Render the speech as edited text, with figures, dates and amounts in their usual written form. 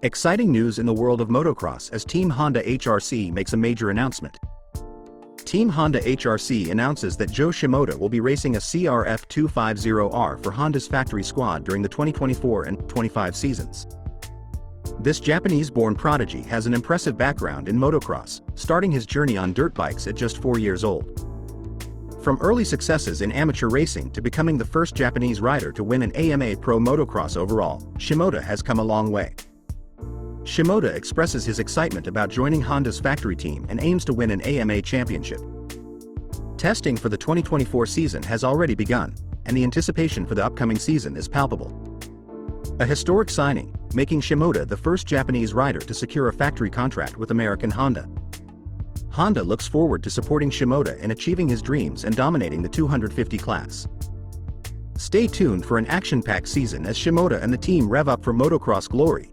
Exciting news in the world of motocross as Team Honda HRC makes a major announcement. Team Honda HRC announces that Jo Shimoda will be racing a CRF 250R for Honda's factory squad during the 2024 and 25 seasons. This Japanese-born prodigy has an impressive background in motocross, starting his journey on dirt bikes at just 4 years old. From early successes in amateur racing to becoming the first Japanese rider to win an AMA Pro Motocross overall, Shimoda has come a long way. Shimoda expresses his excitement about joining Honda's factory team and aims to win an AMA championship. Testing for the 2024 season has already begun, and the anticipation for the upcoming season is palpable. A historic signing, making Shimoda the first Japanese rider to secure a factory contract with American Honda. Honda looks forward to supporting Shimoda in achieving his dreams and dominating the 250 class. Stay tuned for an action-packed season as Shimoda and the team rev up for motocross glory,